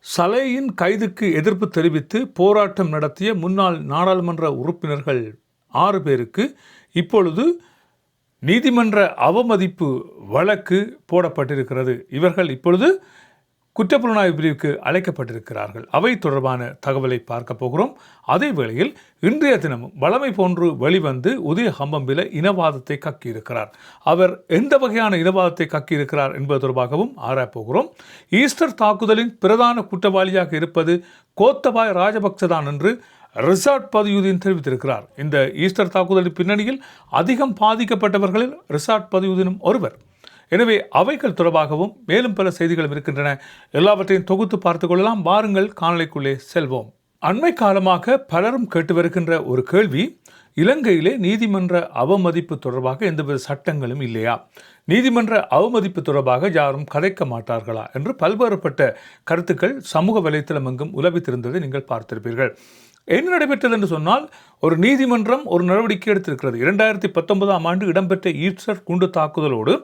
சலேயின் கைதுக்கு எதிர்ப்பு தெரிவித்து போராட்டம் நடத்திய முன்னாள் நாடாளுமன்ற உறுப்பினர்கள் 6 பேருக்கு இப்பொழுது நீதிமன்ற அவமதிப்பு வழக்கு போடப்பட்டிருக்கிறது. இவர்கள் இப்பொழுது குற்றப்புலனாய்வு பிரிவுக்கு அழைக்கப்பட்டிருக்கிறார்கள். அவை தொடர்பான தகவலை பார்க்க போகிறோம். அதே வேளையில் இன்றைய தினமும் வழமை போன்று வெளிவந்து உதய ஹம்பம்பில இனவாதத்தை கக்கியிருக்கிறார். அவர் எந்த வகையான இனவாதத்தை கக்கியிருக்கிறார் என்பது தொடர்பாகவும் ஆராயப்போகிறோம். ஈஸ்டர் தாக்குதலின் பிரதான குற்றவாளியாக இருப்பது கோத்தபாய ராஜபக்ச தான் என்று ரிசார்ட் பதியுதீன் தெரிவித்திருக்கிறார். இந்த ஈஸ்டர் தாக்குதலின் பின்னணியில் அதிகம் பாதிக்கப்பட்டவர்களில் ரிசார்ட் பதியுதீனும் ஒருவர். எனவே அவைகள் தொடர்பாகவும் மேலும் பல செய்திகளும் இருக்கின்றன. எல்லாவற்றையும் தொகுத்து பார்த்துக் கொள்ளலாம். வாருங்கள் காணொளிக்குள்ளே செல்வோம். அண்மை காலமாக பலரும் கேட்டு வருகின்ற ஒரு கேள்வி, இலங்கையிலே நீதிமன்ற அவமதிப்பு தொடர்பாக எந்தவித சட்டங்களும் இல்லையா, நீதிமன்ற அவமதிப்பு தொடர்பாக யாரும் கதைக்க மாட்டார்களா என்று பல்வேறுபட்ட கருத்துக்கள் சமூக வலைத்தளம் எங்கும் உலவித்திருந்ததை நீங்கள் பார்த்திருப்பீர்கள். என்ன நடைபெற்றது என்று சொன்னால், ஒரு நீதிமன்றம் ஒரு நடவடிக்கை எடுத்திருக்கிறது. 2019ஆம் ஆண்டு இடம்பெற்ற ஈஸ்டர் குண்டு தாக்குதலோடு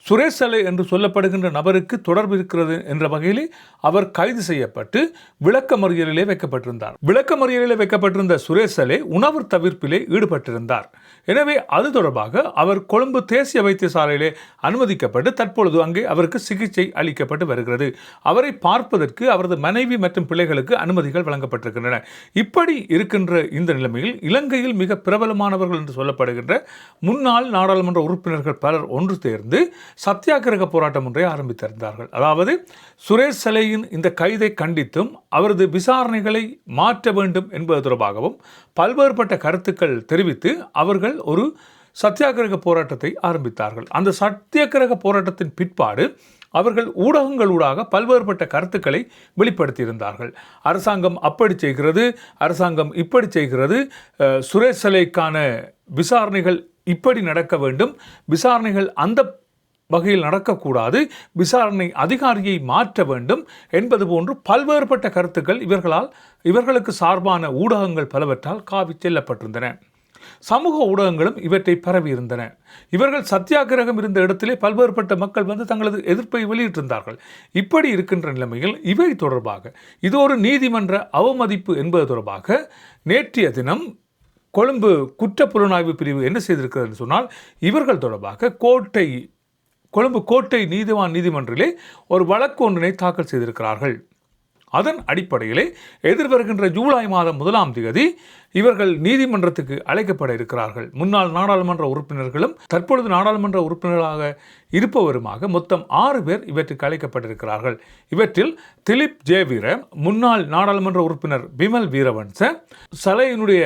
சுரேஷ் சலே என்று சொல்லப்படுகின்ற நபருக்கு தொடர்பு இருக்கிறது என்ற வகையிலே அவர் கைது செய்யப்பட்டு விளக்கமறியலிலே வைக்கப்பட்டிருந்தார். விளக்கமறியலிலே வைக்கப்பட்டிருந்த சுரேஷ் சலே உணவு தவிர்ப்பிலே ஈடுபட்டிருந்தார். எனவே அது தொடர்பாக அவர் கொழும்பு தேசிய வைத்தியசாலையிலே அனுமதிக்கப்பட்டு தற்பொழுது அங்கே அவருக்கு சிகிச்சை அளிக்கப்பட்டு வருகிறது. அவரை பார்ப்பதற்கு அவரது மனைவி மற்றும் பிள்ளைகளுக்கு அனுமதிகள் வழங்கப்பட்டிருக்கின்றன. இப்படி இருக்கின்ற இந்த நிலைமையில் இலங்கையில் மிக பிரபலமானவர்கள் என்று சொல்லப்படுகின்ற முன்னாள் நாடாளுமன்ற உறுப்பினர்கள் பலர் ஒன்று சேர்ந்து சத்தியாகிரக போராட்டம் ஒன்றை ஆரம்பித்திருந்தார்கள். அதாவது சுரேஷ் சலேயின் இந்த கைதை கண்டித்தும் அவரது விசாரணைகளை மாற்ற வேண்டும் என்பது தொடர்பாகவும் பல்வேறுபட்ட கருத்துக்கள் தெரிவித்து அவர்கள் ஒரு சத்தியாகிரக போராட்டத்தை ஆரம்பித்தார்கள். அந்த சத்தியாகிரக போராட்டத்தின் பிற்பாடு அவர்கள் ஊடகங்களூடாக பல்வேறுபட்ட கருத்துக்களை வெளிப்படுத்தியிருந்தார்கள். அரசாங்கம் அப்படி செய்கிறது, அரசாங்கம் இப்படி செய்கிறது, சுரேஷ் சலேக்கான விசாரணைகள் இப்படி நடக்க வேண்டும், விசாரணைகள் அந்த வகையில் நடக்கக்கூடாது, விசாரணை அதிகாரியை மாற்ற வேண்டும் என்பது போன்று பல்வேறுபட்ட கருத்துக்கள் இவர்களுக்கு சார்பான ஊடகங்கள் பலவற்றால் காவி செல்லப்பட்டிருந்தன. சமூக ஊடகங்களும் இவற்றை பரவியிருந்தன. இவர்கள் சத்தியாகிரகம் இருந்த இடத்திலே பல்வேறுபட்ட மக்கள் வந்து தங்களது எதிர்ப்பை வெளியிட்டிருந்தார்கள். இப்படி இருக்கின்ற நிலைமையில் இவை தொடர்பாக இது ஒரு நீதிமன்ற அவமதிப்பு என்பது தொடர்பாக நேற்றைய தினம் கொழும்பு குற்றப்புலனாய்வு பிரிவு என்ன செய்திருக்கிறது என்று சொன்னால், இவர்கள் தொடர்பாக கொழும்பு கோட்டை நீதிமன்றிலே ஒரு வழக்கு ஒன்றினை தாக்கல் செய்திருக்கிறார்கள். அதன் அடிப்படையிலே எதிர்வருகின்ற ஜூலை மாதம் 1ஆம் தேதி இவர்கள் நீதிமன்றத்துக்கு அழைக்கப்பட இருக்கிறார்கள். முன்னாள் நாடாளுமன்ற உறுப்பினர்களும் தற்பொழுது நாடாளுமன்ற உறுப்பினர்களாக இருப்பவருமாக மொத்தம் 6 பேர் இவற்றுக்கு அழைக்கப்பட்டிருக்கிறார்கள். இவற்றில் திலீப் ஜெயவீர, முன்னாள் நாடாளுமன்ற உறுப்பினர் பிமல் வீரவன்ச, சலேயினுடைய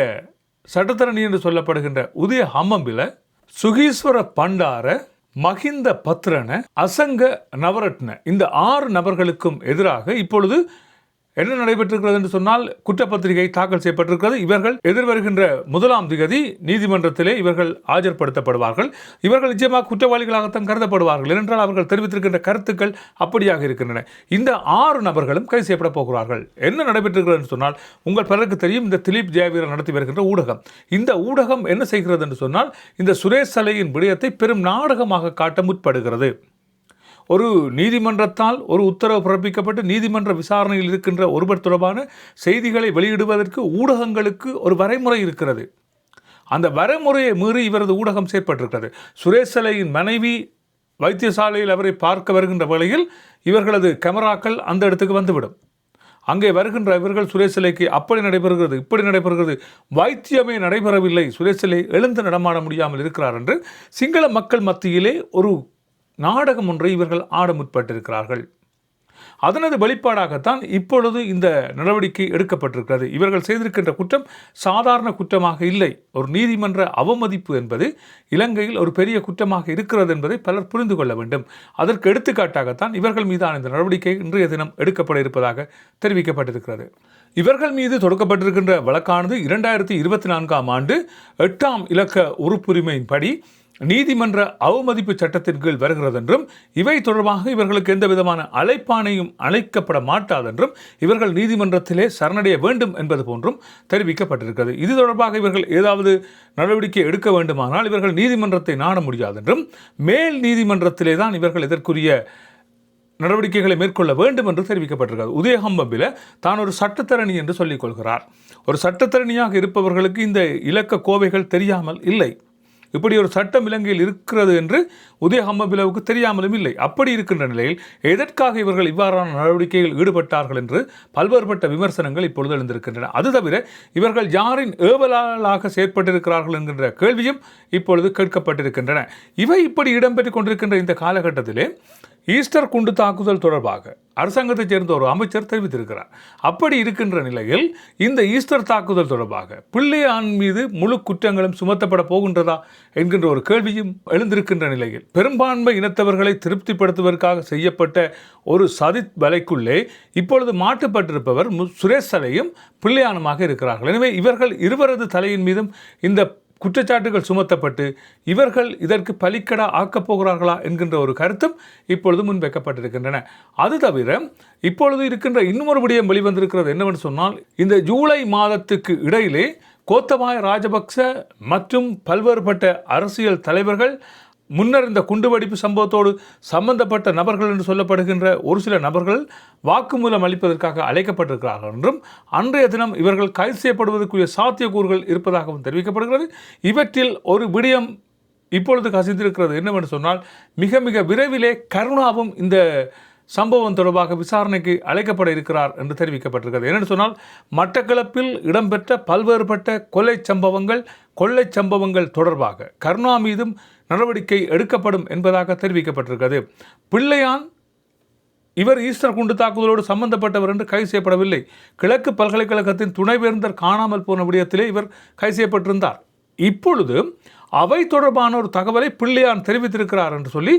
சட்டத்தரணி என்று சொல்லப்படுகின்ற உதய ஹம்பம்பில, சுகீஸ்வர பண்டார, மஹிந்த பத்ரன, அசங்க நவரத்ன, இந்த 6 நபர்களுக்கும் எதிராக இப்பொழுது என்ன நடைபெற்றிருக்கிறது என்று சொன்னால், குற்றப்பத்திரிகை தாக்கல் செய்யப்பட்டிருக்கிறது. இவர்கள் எதிர்வருகின்ற 1ஆம் தேதி நீதிமன்றத்திலே இவர்கள் ஆஜர்படுத்தப்படுவார்கள். இவர்கள் நிச்சயமாக குற்றவாளிகளாகத்தான் கருதப்படுவார்கள். ஏனென்றால் அவர்கள் தெரிவித்திருக்கின்ற கருத்துக்கள் அப்படியாக இருக்கின்றன. இந்த 6 நபர்களும் கைது செய்யப்பட போகிறார்கள். என்ன நடைபெற்றிருக்கிறது என்று சொன்னால், உங்கள் பலருக்கு தெரியும், இந்த திலீப் ஜெயவீர நடத்தி வருகின்ற ஊடகம், இந்த ஊடகம் என்ன செய்கிறது என்று சொன்னால், இந்த சுரேஷ் சலேயின் விடயத்தை பெரும் நாடகமாக காட்ட முற்படுகிறது. ஒரு நீதிமன்றத்தால் ஒரு உத்தரவு பிறப்பிக்கப்பட்டு நீதிமன்ற விசாரணையில் இருக்கின்ற ஒருவர் தொடர்பான செய்திகளை வெளியிடுவதற்கு ஊடகங்களுக்கு ஒரு வரைமுறை இருக்கிறது. அந்த வரைமுறையை மீறி இவரது ஊடகம் செயற்பட்டிருக்கிறது. சுரேஷ் சலேயின் மனைவி வைத்தியசாலையில் அவரை பார்க்க வருகின்ற வேளையில் இவர்களது கேமராக்கள் அந்த இடத்துக்கு வந்துவிடும். அங்கே வருகின்ற இவர்கள் சுரேஷ் சலேக்கு அப்படி நடைபெறுகிறது, இப்படி நடைபெறுகிறது, வைத்தியமே நடைபெறவில்லை, சுரேஷ் சலே எழுந்து நடமாட முடியாமல் இருக்கிறார் என்று சிங்கள மக்கள் மத்தியிலே ஒரு நாடகம் ஒன்றை இவர்கள் ஆட முற்பட்டிருக்கிறார்கள். அதனது வெளிப்பாடாகத்தான் இப்பொழுது இந்த நடவடிக்கை எடுக்கப்பட்டிருக்கிறது. இவர்கள் செய்திருக்கின்ற குற்றம் சாதாரண குற்றமாக இல்லை. ஒரு நீதிமன்ற அவமதிப்பு என்பது இலங்கையில் ஒரு பெரிய குற்றமாக இருக்கிறது என்பதை பலர் புரிந்து கொள்ள வேண்டும். அதற்கு எடுத்துக்காட்டாகத்தான் இவர்கள் மீதான இந்த நடவடிக்கை இன்றைய தினம் எடுக்கப்பட இருப்பதாக தெரிவிக்கப்பட்டிருக்கிறது. இவர்கள் மீது தொடுக்கப்பட்டிருக்கின்ற வழக்கானது 2024ஆம் ஆண்டு 8ஆம் இலக்க உறுப்புரிமையின்படி நீதிமன்ற அவமதிப்பு சட்டத்தின் கீழ் வருகிறது என்றும், இவை தொடர்பாக இவர்களுக்கு எந்த விதமான அழைப்பானையும் அழைக்கப்பட மாட்டாதென்றும், இவர்கள் நீதிமன்றத்திலே சரணடைய வேண்டும் என்பது போன்றும் தெரிவிக்கப்பட்டிருக்கிறது. இது தொடர்பாக இவர்கள் ஏதாவது நடவடிக்கை எடுக்க வேண்டுமானால் இவர்கள் நீதிமன்றத்தை நாட முடியாதென்றும், மேல் நீதிமன்றத்திலே தான் இவர்கள் இதற்குரிய நடவடிக்கைகளை மேற்கொள்ள வேண்டும் என்று தெரிவிக்கப்பட்டிருக்கிறது. உதயகம்பம்பில் தான் ஒரு சட்டத்தரணி என்று சொல்லிக் கொள்கிறார். ஒரு சட்டத்தரணியாக இருப்பவர்களுக்கு இந்த இலக்க கோவைகள் தெரியாமல் இல்லை. இப்படி ஒரு சட்டம் இலங்கையில் இருக்கிறது என்று உதயகம்பபிலவுக்கு தெரியாமலும் இல்லை. அப்படி இருக்கின்ற நிலையில் எதற்காக இவர்கள் இவ்வாறான நடவடிக்கையில் ஈடுபட்டார்கள் என்று பல்வேறுபட்ட விமர்சனங்கள் இப்பொழுது எழுந்திருக்கின்றன. அது தவிர இவர்கள் யாரின் ஏவலாளாக செயற்பட்டிருக்கிறார்கள் என்கின்ற கேள்வியும் இப்பொழுது கேட்கப்பட்டிருக்கின்றன. இவை இப்படி இடம்பெற்றுக் கொண்டிருக்கின்ற இந்த காலகட்டத்திலே ஈஸ்டர் குண்டு தாக்குதல் தொடர்பாக அரசாங்கத்தைச் சேர்ந்த ஒரு அமைச்சர் தெரிவித்திருக்கிறார். அப்படி இருக்கின்ற நிலையில் இந்த ஈஸ்டர் தாக்குதல் தொடர்பாக பிள்ளையான் மீது முழு குற்றங்களும் சுமத்தப்பட போகின்றதா என்கின்ற ஒரு கேள்வியும் எழுந்திருக்கின்ற நிலையில் பெரும்பான்மை இனத்தவர்களை திருப்திப்படுத்துவதற்காக செய்யப்பட்ட ஒரு சதி வலைக்குள்ளே இப்பொழுது மாட்டுப்பட்டிருப்பவர் சுரேஷ் தலையும் பிள்ளையானுமாக இருக்கிறார்கள். எனவே இவர்கள் இருவரது தலையின் மீதும் இந்த குற்றச்சாட்டுகள் சுமத்தப்பட்டு இவர்கள் இதற்கு பலிக்கடா ஆக்கப் போகிறார்களா என்கின்ற ஒரு கருத்தும் இப்பொழுது முன்வைக்கப்பட்டிருக்கின்றன. அது தவிர இப்பொழுது இருக்கின்ற இன்னொரு விடயம் வெளிவந்திருக்கிறது. என்னவென்று சொன்னால், இந்த ஜூலை மாதத்துக்கு இடையிலே கோத்தபாய ராஜபக்ச மற்றும் பல்வேறுபட்ட அரசியல் தலைவர்கள் முன்னர் இந்த குண்டுவெடிப்பு சம்பவத்தோடு சம்பந்தப்பட்ட நபர்கள் என்று சொல்லப்படுகின்ற ஒரு சில நபர்கள் வாக்குமூலம் அளிப்பதற்காக அழைக்கப்பட்டிருக்கிறார்கள் என்றும் அன்றைய தினம் இவர்கள் கைது செய்யப்படுவதற்குரிய சாத்தியக்கூறுகள் இருப்பதாகவும் தெரிவிக்கப்படுகிறது. இவற்றில் ஒரு விடயம் இப்பொழுது கசிந்திருக்கிறது. என்னவென்று சொன்னால், மிக மிக விரைவிலே கருணாவும் இந்த சம்பவம் தொடர்பாக விசாரணைக்கு அழைக்கப்பட இருக்கிறார் என்று தெரிவிக்கப்பட்டிருக்கிறது. என்னென்னு சொன்னால், மட்டக்களப்பில் இடம்பெற்ற பல்வேறுபட்ட கொள்ளை சம்பவங்கள் தொடர்பாக கருணா மீதும் நடவடிக்கை எடுக்கப்படும் என்பதாக தெரிவிக்கப்பட்டிருக்கிறது. பிள்ளையான் இவர் ஈஸ்டர் குண்டு தாக்குதலோடு சம்பந்தப்பட்டவர் என்று கைது செய்யப்படவில்லை. கிழக்கு பல்கலைக்கழகத்தின் துணைவேந்தர் காணாமல் போன விடயத்திலே இவர் கைது செய்யப்பட்டிருந்தார். இப்பொழுது அவை தொடர்பான ஒரு தகவலை பிள்ளையான் தெரிவித்திருக்கிறார் என்று சொல்லி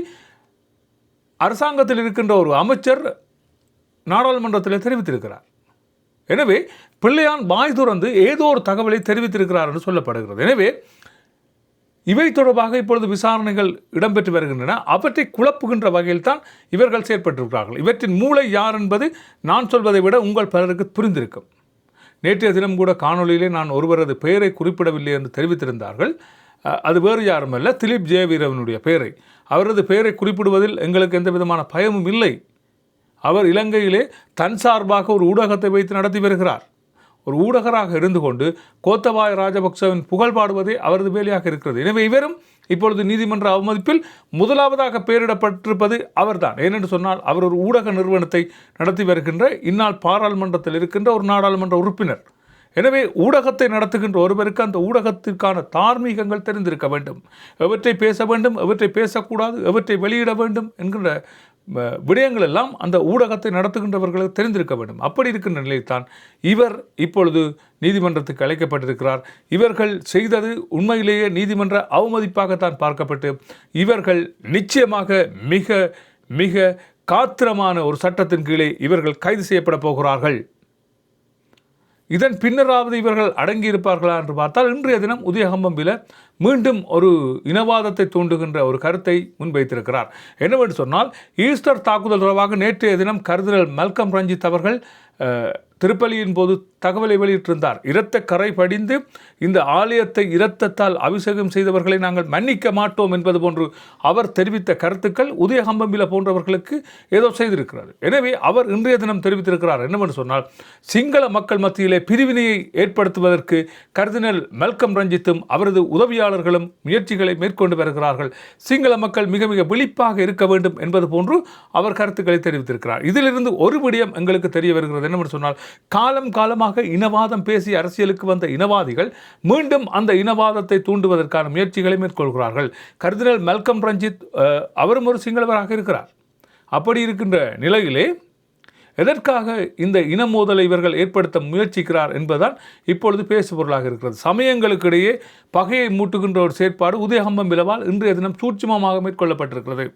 அரசாங்கத்தில் இருக்கின்ற ஒரு அமைச்சர் நாடாளுமன்றத்தில் தெரிவித்திருக்கிறார். எனவே பிள்ளையான் வாய் துறந்து ஏதோ ஒரு தகவலை தெரிவித்திருக்கிறார் என்று சொல்லப்படுகிறது. எனவே இவை தொடர்பாக இப்பொழுது விசாரணைகள் இடம்பெற்று வருகின்றன. அவற்றை குழப்புகின்ற வகையில் தான் இவர்கள் செயற்பட்டிருக்கிறார்கள். இவற்றின் மூளை யார் என்பது நான் சொல்வதை விட உங்கள் பலருக்கு புரிந்திருக்கும். நேற்றைய தினம் கூட காணொலியிலே நான் ஒருவரது பெயரை குறிப்பிடவில்லை என்று தெரிவித்திருந்தார்கள். அது வேறு யாருமல்ல, திலீப் ஜெயவீரவனுடைய பெயரை. அவரது பெயரை குறிப்பிடுவதில் எங்களுக்கு எந்த விதமான பயமும் இல்லை. அவர் இலங்கையிலே தன் சார்பாக ஒரு ஊடகத்தை வைத்து நடத்தி வருகிறார். ஒரு ஊடகராக இருந்து கொண்டு கோத்தபாய ராஜபக்சவின் புகழ் பாடுவதே அவரது வேலையாக இருக்கிறது. எனவே இவரும் இப்பொழுது நீதிமன்ற அவமதிப்பில் முதலாவதாக பெயரிடப்பட்டிருப்பது அவர்தான். ஏனென்று சொன்னால், அவர் ஒரு ஊடக நிறுவனத்தை நடத்தி வருகின்ற இந்நாள் பாராளுமன்றத்தில் இருக்கின்ற ஒரு நாடாளுமன்ற உறுப்பினர். எனவே ஊடகத்தை நடத்துகின்ற ஒருவருக்கு அந்த ஊடகத்திற்கான தார்மீகங்கள் தெரிந்திருக்க வேண்டும். எவற்றை பேச வேண்டும், எவற்றை பேசக்கூடாது, எவற்றை வெளியிட வேண்டும் என்கின்ற விடயங்கள் எல்லாம் அந்த ஊடகத்தை நடத்துகின்றவர்களுக்கு தெரிந்திருக்க வேண்டும். அப்படி இருக்கின்ற நிலையில்தான் இவர் இப்பொழுது நீதிமன்றத்துக்கு அழைக்கப்பட்டிருக்கிறார். இவர்கள் செய்தது உண்மையிலேயே நீதிமன்ற அவமதிப்பாகத்தான் பார்க்கப்பட்டு இவர்கள் நிச்சயமாக மிக மிக காத்திரமான ஒரு சட்டத்தின் கீழே இவர்கள் கைது செய்யப்பட போகிறார்கள். இதன் பின்னராவது இவர்கள் அடங்கியிருப்பார்களா என்று பார்த்தால், இன்றைய தினம் உதயகம்பம்பில் மீண்டும் ஒரு இனவாதத்தை தூண்டுகின்ற ஒரு கருத்தை முன்வைத்திருக்கிறார். என்னவென்று சொன்னால், ஈஸ்டர் தாக்குதல் தொடர்பாக நேற்றைய தினம் கர்தினால் மல்கம் ரஞ்சித் அவர்கள் திருப்பலியின் போது தகவலை வெளியிட்டிருந்தார். இரத்த கரை படிந்து இந்த ஆலயத்தை இரத்தத்தால் அபிஷேகம் செய்தவர்களை நாங்கள் மன்னிக்க மாட்டோம் என்பது போன்று அவர் தெரிவித்த கருத்துக்கள் உதயகம்பம்பில போன்றவர்களுக்கு ஏதோ செய்திருக்கிறது. எனவே அவர் இன்றைய தினம் தெரிவித்திருக்கிறார். என்னவென்று சொன்னால், சிங்கள மக்கள் மத்தியிலே பிரிவினையை ஏற்படுத்துவதற்கு கர்தினால் மல்கம் ரஞ்சித்தும் அவரது உதவியாளர்களும் முயற்சிகளை மேற்கொண்டு வருகிறார்கள். சிங்கள மக்கள் மிக மிக விழிப்பாக இருக்க வேண்டும் என்பது போன்று அவர் கருத்துக்களை தெரிவித்திருக்கிறார். இதிலிருந்து ஒரு விடயம் எங்களுக்கு தெரிய வருகிறது. என்னவென்று சொன்னால், காலம் காலமாக இனவாதம் பேசி அரசியலுக்கு வந்த இனவாதிகள் மீண்டும் அந்த இனவாதத்தை தூண்டுவதற்கான முயற்சிகளை மேற்கொள்கிறார்கள். கர்தினால் மல்கம் ரஞ்சித் அவரும் ஒரு சிங்களவராக இருக்கிறார். அப்படி இருக்கின்ற நிலையிலே எதற்காக இந்த இன மோதலை இவர்கள் ஏற்படுத்த முயற்சிக்கிறார் என்பதுதான் இப்பொழுது பேசுபொருளாக இருக்கிறது. சமயங்களுக்கிடையே பகையை மூட்டுகின்ற ஒரு செயற்பாடு உதயகம்பம்பிலவால் இன்றைய தினம் சூட்சுமமாக மேற்கொள்ளப்பட்டிருக்கிறது.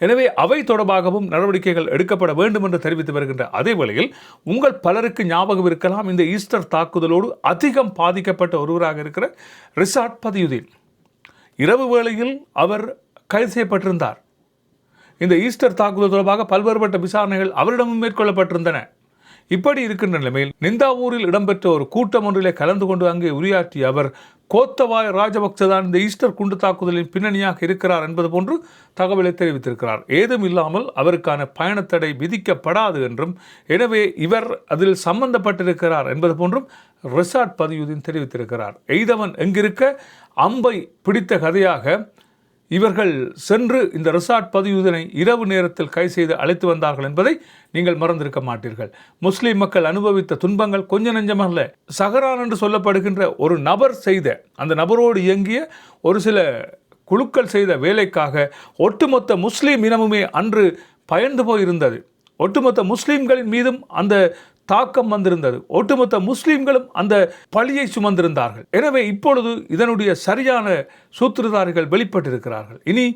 எனவே அவை தொடர்பாகவும் நடவடிக்கைகள் எடுக்கப்பட வேண்டும் என்று தெரிவித்து வருகின்ற அதே வேளையில் உங்கள் பலருக்கு ஞாபகம் இருக்கலாம், இந்த ஈஸ்டர் தாக்குதலோடு அதிகம் பாதிக்கப்பட்ட ஒருவராக இருக்கிற ரிஷாட் பதியுதீன். இரவு வேளையில் அவர் கைது செய்யப்பட்டிருந்தார். இந்த ஈஸ்டர் தாக்குதல் தொடர்பாக பல்வேறுபட்ட விசாரணைகள் அவரிடமும் மேற்கொள்ளப்பட்டிருந்தன. இப்படி இருக்கின்ற நிலைமையில் நிந்தாவூரில் இடம்பெற்ற ஒரு கூட்டம் ஒன்றிலே கலந்து கொண்டு அங்கே உரையாற்றிய அவர் கோத்தபாய ராஜபக்ச தான் இந்த ஈஸ்டர் குண்டு தாக்குதலின் பின்னணியாக இருக்கிறார் என்பது போன்று தகவலை தெரிவித்திருக்கிறார். ஏதும் இல்லாமல் அவருக்கான பயணத்தடை விதிக்கப்படாது என்றும், எனவே இவர் அதில் சம்பந்தப்பட்டிருக்கிறார் என்பது போன்றும் ரிசாட் பதியுதீன் தெரிவித்திருக்கிறார். எய்தவன் எங்கிருக்க அம்பை பிடித்த கதையாக இவர்கள் சென்று இந்த ரிசாட் பதியுதீனை இரவு நேரத்தில் கைது செய்து அழைத்து வந்தார்கள் என்பதை நீங்கள் மறந்திருக்க மாட்டீர்கள். முஸ்லிம் மக்கள் அனுபவித்த துன்பங்கள் கொஞ்ச நெஞ்சமல்ல. சஹரான் என்று சொல்லப்படுகின்ற ஒரு நபர் செய்த, அந்த நபரோடு இயங்கிய ஒரு சில குழுக்கள் செய்த வேலைக்காக ஒட்டுமொத்த முஸ்லீம் இனமுமே அன்று பயந்து போயிருந்தது. ஒட்டுமொத்த முஸ்லீம்களின் மீதும் அந்த தாக்கம் வந்திருந்தது. ஒட்டுமொத்த முஸ்லீம்களும் அந்த பழியை சுமந்திருந்தார்கள். எனவே இப்பொழுது இதனுடைய சரியான சூத்திரதாரிகள் வெளிப்பட்டிருக்கிறார்கள். இனி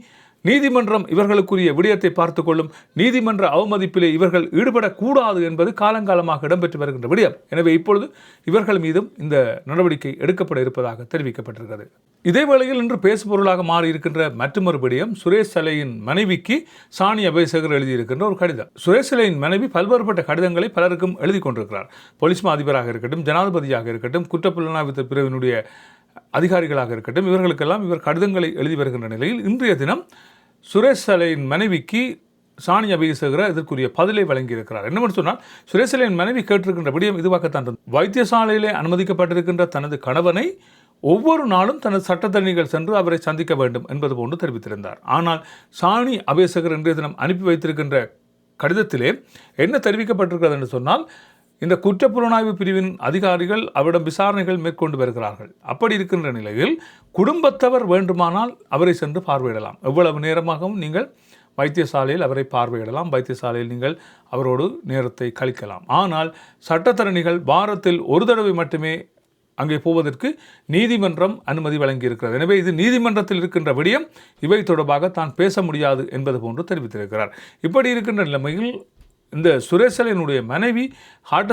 நீதிமன்றம் இவர்களுக்குரிய விடயத்தை பார்த்துக் கொள்ளும். நீதிமன்ற அவமதிப்பிலே இவர்கள் ஈடுபடக்கூடாது என்பது காலங்காலமாக இடம்பெற்று வருகின்ற விடயம். எனவே இப்பொழுது இவர்கள் மீதும் இந்த நடவடிக்கை எடுக்கப்பட இருப்பதாக தெரிவிக்கப்பட்டிருக்கிறது. இதே வேளையில் இன்று பேசுபொருளாக மாறியிருக்கின்ற மற்றொரு விடயம், சுரேஷ் சலையின் மனைவிக்கு சாணி அபேசகர் எழுதியிருக்கின்ற ஒரு கடிதம். சுரேஷ் சலையின் மனைவி பல்வேறுபட்ட கடிதங்களை பலருக்கும் எழுதி கொண்டிருக்கிறார். போலீஸ் அதிபராக இருக்கட்டும், ஜனாதிபதியாக இருக்கட்டும், குற்றப்புலனாய்வு பிரிவினுடைய அதிகாரிகளாக இருக்கட்டும், இவர்களுக்கெல்லாம் இவர் கடிதங்களை எழுதி வருகின்ற நிலையில் இன்றைய தினம் சுரேஷ் சலையின் மனைவிக்கு சாணி அபேசகர் இதற்குரிய பதிலை வழங்கியிருக்கிறார். என்னவென்று சொன்னால், சுரேஷ் சலையின் மனைவி கேட்டிருக்கின்ற விடயம் இதுவாகத்தான் இருந்தது. வைத்தியசாலையிலே அனுமதிக்கப்பட்டிருக்கின்ற தனது கணவனை ஒவ்வொரு நாளும் தனது சட்டத்தரணிகள் சென்று அவரை சந்திக்க வேண்டும் என்பது போன்று தெரிவித்திருந்தார். ஆனால் சாணி அபேசகர் இன்றைய தினம் அனுப்பி வைத்திருக்கின்ற கடிதத்திலே என்ன தெரிவிக்கப்பட்டிருக்கிறது என்று சொன்னால், இந்த குற்றப்புலனாய்வு பிரிவின் அதிகாரிகள் அவரிடம் விசாரணைகள் மேற்கொண்டு வருகிறார்கள். அப்படி இருக்கின்ற நிலையில் குடும்பத்தவர் வேண்டுமானால் அவரை சென்று பார்வையிடலாம். எவ்வளவு நேரமாகவும் நீங்கள் வைத்தியசாலையில் அவரை பார்வையிடலாம். வைத்தியசாலையில் நீங்கள் அவரோடு நேரத்தை கழிக்கலாம். ஆனால் சட்டத்தரணிகள் வாரத்தில் ஒரு தடவை மட்டுமே அங்கே போவதற்கு நீதிமன்றம் அனுமதி வழங்கியிருக்கிறது. எனவே இது நீதிமன்றத்தில் இருக்கின்ற விடயம், இவை தொடர்பாக தான் பேச முடியாது என்பது போன்று தெரிவித்திருக்கிறார். இப்படி இருக்கின்ற நிலைமையில் இந்த சுரேஷ் சலையினுடைய மனைவி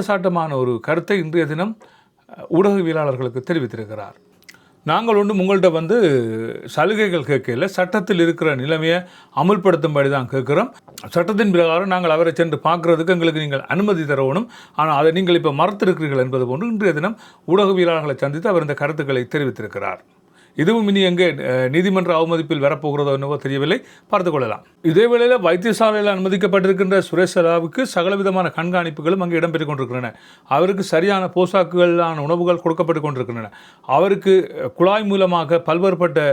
சாட்டமான ஒரு கருத்தை இன்றைய தினம் ஊடகவியலாளர்களுக்கு தெரிவித்திருக்கிறார். நாங்கள் உங்கள்கிட்ட சலுகைகள் கேட்கல, சட்டத்தில் இருக்கிற நிலைமையை அமுல்படுத்தும்படி தான் கேட்குறோம். சட்டத்தின் பிரகாரம் நாங்கள் அவரை சென்று பார்க்குறதுக்கு எங்களுக்கு நீங்கள் அனுமதி தரணும். ஆனால் அதை நீங்கள் இப்போ மறுத்திருக்கிறீர்கள் என்பது போன்று இன்றைய தினம் ஊடகவியலாளர்களை சந்தித்து அவர் இந்த கருத்துக்களை தெரிவித்திருக்கிறார். இதுவும் இனி எங்கே நீதிமன்ற அவமதிப்பில் வரப்போகிறதோ என்னவோ தெரியவில்லை, பார்த்துக் கொள்ளலாம். இதே வேளையில் வைத்தியசாலையில் அனுமதிக்கப்பட்டிருக்கின்ற சுரேஷ் சலாவுக்கு சகலவிதமான கண்காணிப்புகளும் அங்கே இடம்பெற்றுக் கொண்டிருக்கின்றன. அவருக்கு சரியான போசாக்குகளான உணவுகள் கொடுக்கப்பட்டு கொண்டிருக்கின்றன. அவருக்கு குழாய் மூலமாக பல்வேறுபட்ட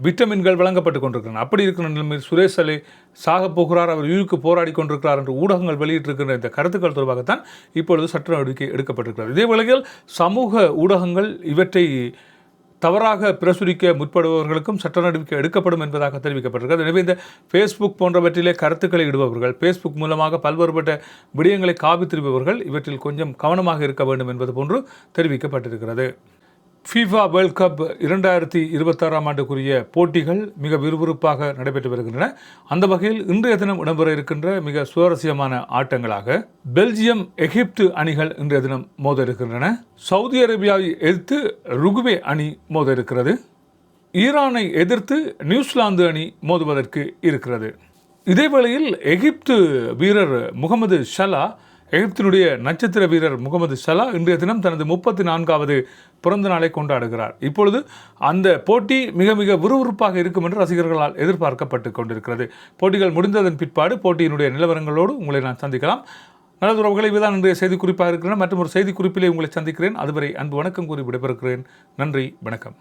விட்டமின்கள் வழங்கப்பட்டு கொண்டிருக்கின்றன. அப்படி இருக்கிற நிலைமையில் சுரேஷ் சலை சாகப் போகிறார், அவர் உயிருக்கு போராடி கொண்டிருக்கிறார் என்று ஊடகங்கள் வெளியிட்டிருக்கின்ற இந்த கருத்துக்கள் தொடர்பாகத்தான் இப்பொழுது சட்ட நடவடிக்கை எடுக்கப்பட்டிருக்கிறது. இதே வேளையில் சமூக ஊடகங்கள் இவற்றை தவறாக பிரசுரிக்க முற்படுபவர்களுக்கும் சட்ட நடவடிக்கை எடுக்கப்படும் என்பதாக தெரிவிக்கப்பட்டிருக்கிறது. எனவே இந்த ஃபேஸ்புக் போன்றவற்றிலே கருத்துக்களை இடுபவர்கள், ஃபேஸ்புக் மூலமாக பல்வேறுபட்ட விடயங்களை காவி திரும்பவர்கள் இவற்றில் கொஞ்சம் கவனமாக இருக்க வேண்டும் என்பது போன்று தெரிவிக்கப்பட்டிருக்கிறது. FIFA வேர்ல்ட் கப் 2026 ஆண்டுக்குரிய போட்டிகள் மிக விறுவிறுப்பாக நடைபெற்று வருகின்றன. அந்த வகையில் இன்றைய தினம் இடம்பெற இருக்கின்ற மிக சுவாரஸ்யமான ஆட்டங்களாக பெல்ஜியம் எகிப்து அணிகள் இன்றைய தினம் மோத இருக்கின்றன. சவுதி அரேபியாவை எதிர்த்து ருகுவே அணி மோத இருக்கிறது. ஈரானை எதிர்த்து நியூசிலாந்து அணி மோதுவதற்கு இருக்கிறது. இதேவேளையில் எகிப்து வீரர் முகமது ஷலா, எகிப்தினுடைய நட்சத்திர வீரர் முகமது ஷலா இன்றைய தினம் தனது 34வது பிறந்த நாளை கொண்டாடுகிறார். இப்பொழுது அந்த போட்டி மிக மிக விறுவிறுப்பாக இருக்கும் என்று ரசிகர்களால் எதிர்பார்க்கப்பட்டு கொண்டிருக்கிறது. போட்டிகள் முடிந்ததன் பிற்பாடு போட்டியினுடைய நிலவரங்களோடு உங்களை நான் சந்திக்கலாம். நல்ல உறவுகளை இதுதான் இன்றைய செய்தி குறிப்பாக இருக்கிறேன். மற்றும் ஒரு செய்தி குறிப்பிலே உங்களை சந்திக்கிறேன். அதுவரை அன்பு வணக்கம் கூறி விடைபெறுகிறேன். நன்றி, வணக்கம்.